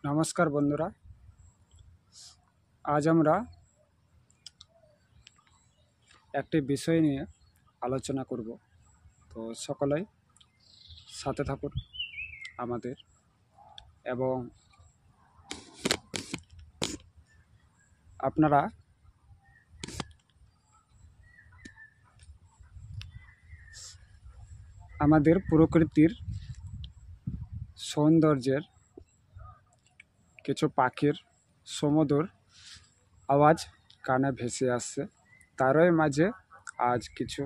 নমস্কার বন্ধুরা, আজ আমরা একটি বিষয় নিয়ে আলোচনা করব। তো সকলেই সাথে থাকুন আমাদের, এবং আপনারা আমাদের প্রকৃতির সৌন্দর্যের কিছু পাখির সুমধুর আওয়াজ কানে ভেসে আসছে। তারই মাঝে আজ কিছু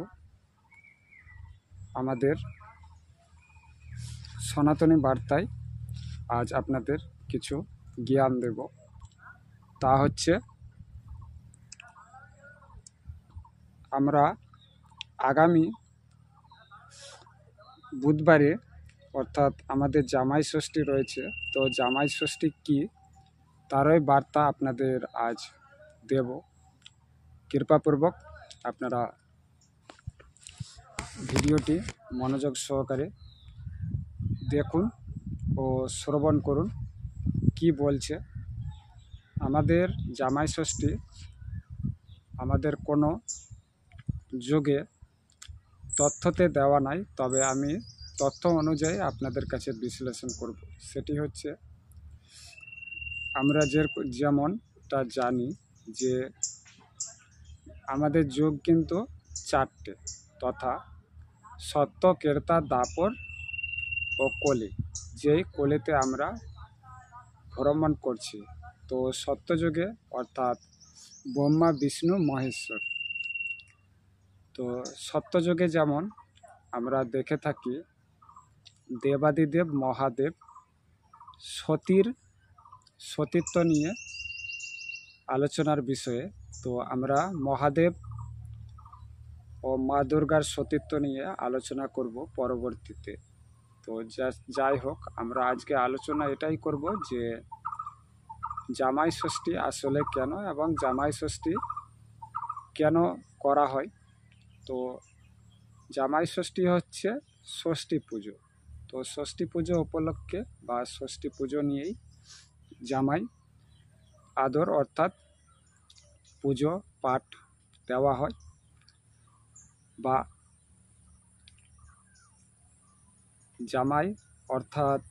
আমাদের সনাতনী বার্তায় আজ আপনাদের কিছু জ্ঞান দেব। তা হচ্ছে, আমরা আগামী বুধবারে অর্থাৎ আমাদের জামাই ষষ্ঠী রয়েছে। তো জামাই ষষ্ঠী কী, তারই বার্তা আপনাদের আজ দেব। কৃপাপূর্বক আপনারা ভিডিওটি মনোযোগ সহকারে দেখুন ও শ্রবণ করুন কি বলছে। আমাদের জামাই ষষ্ঠী আমাদের কোনো যুগে তথ্যতে দেওয়া নাই, তবে আমি তথ্য অনুযায়ী আপনাদের কাছে বিশ্লেষণ করব। সেটি হচ্ছে, আমরা যেমনটা জানি যে আমাদের যুগ কিন্তু চারটে, তথা সত্য, ত্রেতা, দ্বাপর ও কলি। যেই কলিতে আমরা ভ্রমণ করছি। তো সত্যযুগে অর্থাৎ ব্রহ্মা, বিষ্ণু, মহেশ্বর। তো সত্যযুগে যেমন আমরা দেখে থাকি দেবাদিদেব মহাদেব সতীত্ব নিয়ে আলোচনার বিষয়ে। তো আমরা মহাদেব ও মা দুর্গার সতীত্ব নিয়ে আলোচনা করব পরবর্তীতে। তো যাই হোক, আমরা আজকে আলোচনা এটাই করব যে জামাই ষষ্ঠী আসলে কেন এবং জামাই ষষ্ঠী কেন করা হয়। তো জামাই ষষ্ঠী হচ্ছে ষষ্ঠী পুজো। তো ষষ্ঠী পুজো উপলক্ষে বা ষষ্ঠী পুজো নিয়েই জামাই আদর অর্থাৎ পুজো পাঠ দেওয়া হয়, বা জামাই অর্থাৎ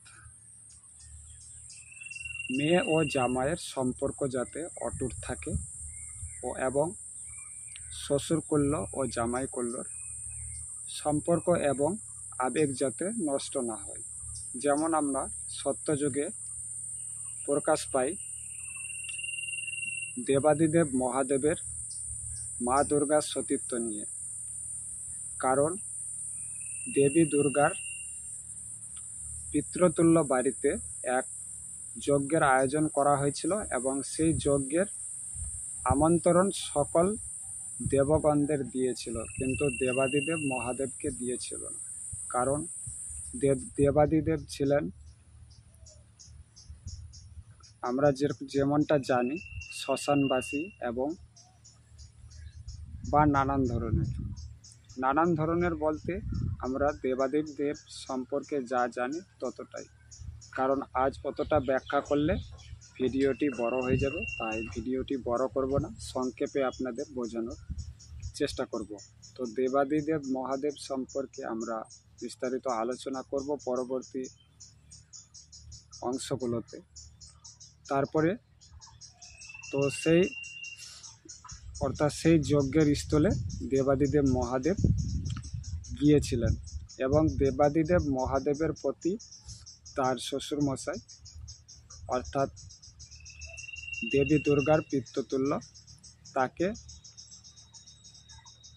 মেয়ে ও জামাইয়ের সম্পর্ক যাতে অটুট থাকে এবং শ্বশুর কল্য ও জামাই কল্যর সম্পর্ক এবং আবেগ যাতে নষ্ট না হয়। যেমন আমরা সত্যযুগে প্রকাশ পাই দেবাদিদেব মহাদেবের মা দুর্গার সতীত্ব নিয়ে। কারণ দেবী দুর্গার পিতৃতুল্য বাড়িতে এক যজ্ঞের আয়োজন করা হয়েছিল এবং সেই যজ্ঞের আমন্ত্রণ সকল দেবগণদের দিয়েছিল, কিন্তু দেবাদিদেব মহাদেবকে দিয়েছিল না। কারণ দেবাদিদেব ছিলেন, আমরা যেমনটা জানি, শ্মশানবাসী এবং বা নানান ধরনের বলতে আমরা দেব সম্পর্কে যা জানি ততটাই। কারণ আজ অতটা ব্যাখ্যা করলে ভিডিওটি বড় হয়ে যাবে, তাই ভিডিওটি বড় করব না, সংক্ষেপে আপনাদের বোঝানোর চেষ্টা করব। তো দেবাদিদেব মহাদেব সম্পর্কে আমরা বিস্তারিত আলোচনা করব পরবর্তী অংশগুলোতে। তারপরে তো সেই যজ্ঞের স্থলে দেবাদিদেব মহাদেব গিয়েছিলেন এবং দেবাদিদেব মহাদেবের প্রতি তার শ্বশুরমশাই অর্থাৎ দেবী দুর্গার পিতৃতুল্য তাকে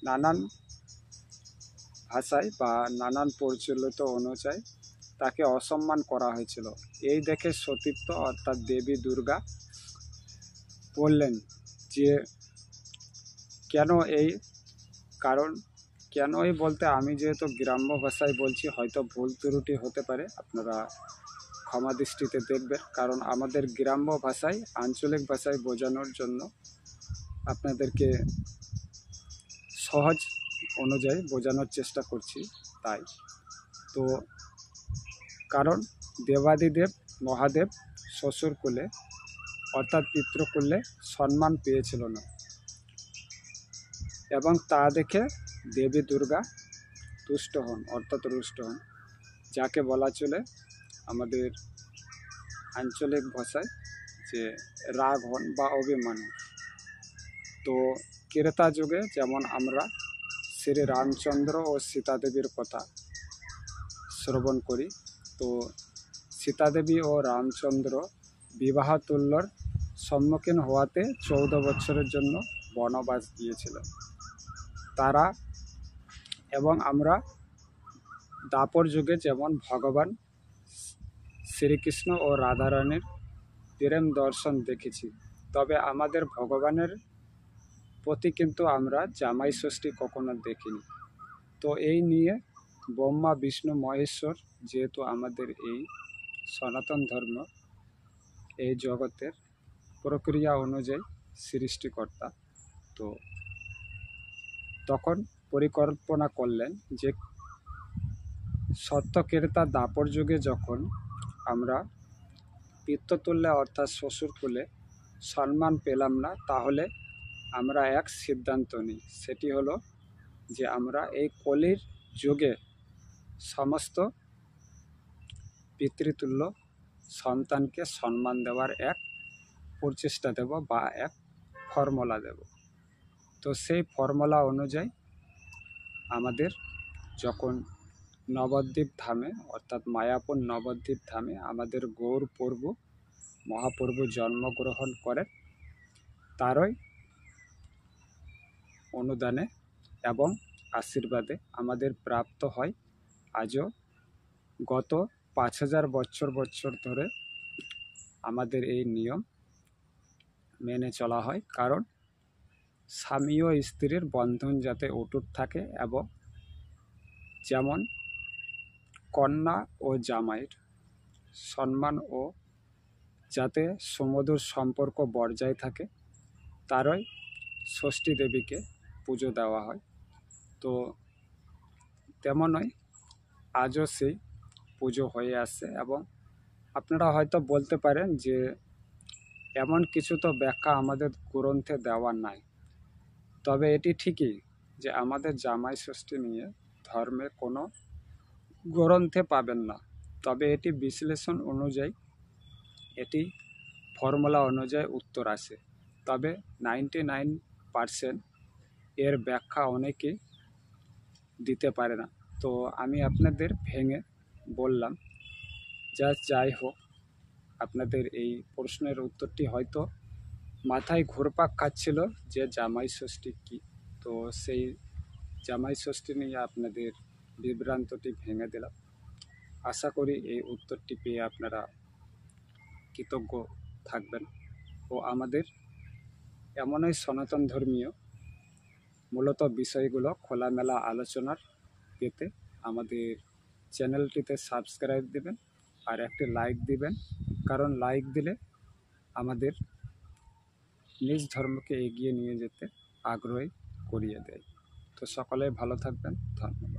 নানান ভাষায় বা নানান প্রচলিত অনুযায়ী তাকে অসম্মান করা হয়েছিল। এই দেখে সতীত্ব অর্থাৎ দেবী দুর্গা বললেন যে কেন এই বলতে আমি যেহেতু গ্রাম্য ভাষায় বলছি, হয়তো ভুল ত্রুটি হতে পারে, আপনারা ক্ষমা দৃষ্টিতে দেখবেন। কারণ আমাদের গ্রাম্য ভাষায় আঞ্চলিক ভাষায় বোঝানোর জন্য আপনাদেরকে সহজ অনুযায়ী বোঝানোর চেষ্টা করছি। তো কারণ দেবাদিদেব মহাদেব শ্বশুরকুলে অর্থাৎ পিতৃকুলে সম্মান পেয়েছিল না, এবং তা দেখে দেবী দুর্গা তুষ্ট হন অর্থাৎ রুষ্ট হন, যাকে বলা চলে আমাদের আঞ্চলিক ভাষায় যে রাগ হন বা অভিমান হন। তো ত্রেতা যুগে যেমন আমরা শ্রী রামচন্দ্র ও সীতা দেবীর কথা শ্রবণ করি, তো সীতা দেবী ও রামচন্দ্র বিবাহ তুল্যর সম্মুখীন হওয়াতে 14 বছরের জন্য বনবাস গিয়েছিলেন তারা, এবং আমরা দাপর যুগে যেমন ভগবান শ্রীকৃষ্ণ ও রাধারানীর প্রেম দর্শন দেখেছি, তবে আমাদের ভগবানের প্রতি কিন্তু আমরা জামাই ষষ্ঠী কখনো দেখিনি। তো এই নিয়ে ব্রহ্মা বিষ্ণু মহেশ্বর যেহেতু আমাদের এই সনাতন ধর্ম এই জগতের প্রক্রিয়া অনুযায়ী সৃষ্টিকর্তা, তো তখন পরিকল্পনা করলেন যে সত্যকেতা দাপর যুগে যখন আমরা পিতৃতুল্যে অর্থাৎ শ্বশুরকুলে সম্মান পেলাম না, তাহলে আমরা এক সিদ্ধান্ত নিই, সেটি হলো যে আমরা এই কলির যুগে সমস্ত পিতৃতুল্য সন্তানকে সম্মান দেওয়ার এক প্রচেষ্টা দেব বা এক ফর্মুলা দেব। তো সেই ফর্মুলা অনুযায়ী আমাদের যখন নবদ্বীপ ধামে অর্থাৎ মায়াপুর নবদ্বীপ ধামে আমাদের গৌর প্রভু মহাপ্রভু জন্মগ্রহণ করেন, তারই অনুদানে এবং আশীর্বাদে আমাদের প্রাপ্ত হয় আজও গত 5000 বছর ধরে আমাদের এই নিয়ম মেনে চলা হয়, কারণ স্বামী ও স্ত্রীর বন্ধন যাতে অটুট থাকে, এবং যেমন কন্যা ও জামাইয়ের সম্মান ও যাতে সুমধুর সম্পর্ক বজায় থাকে, তারই ষষ্ঠী দেবীকে পুজো দেওয়া হয়। তো তেমনই আজও সেই পুজো হয়ে আসছে, এবং আপনারা হয়তো বলতে পারেন যে এমন কিছু তো ব্যাখ্যা আমাদের গ্রন্থে দেওয়া নাই, তবে এটি ঠিকই যে আমাদের জামাই ষষ্ঠী নিয়ে ধর্মে কোনো গ্রন্থে পাবেন না, তবে এটি বিশ্লেষণ অনুযায়ী এটি ফর্মুলা অনুযায়ী উত্তর আসে, তবে 99% এর ব্যাখ্যা অনেকেই দিতে পারে না। তো আমি আপনাদের ভেঙে বললাম, যাই হোক, আপনাদের এই প্রশ্নের উত্তরটি হয়তো মাথায় ঘুরপাক খাচ্ছিল যে জামাই ষষ্ঠী কী, তো সেই জামাই ষষ্ঠী নিয়ে আপনাদের বিভ্রান্তটি ভেঙে দিলাম। আশা করি এই উত্তরটি পেয়ে আপনারা কৃতজ্ঞ থাকবেন, ও আমাদের এমনই সনাতন ধর্মীয় মূলত বিষয়গুলো খোলামেলা আলোচনার পেতে আমাদের চ্যানেলটিতে সাবস্ক্রাইব দিবেন আর একটি লাইক দিবেন, কারণ লাইক দিলে আমাদের নিজ ধর্মকে এগিয়ে নিয়ে যেতে আগ্রহী করিয়ে দেয়। তো সকলে ভালো থাকবেন, ধন্যবাদ।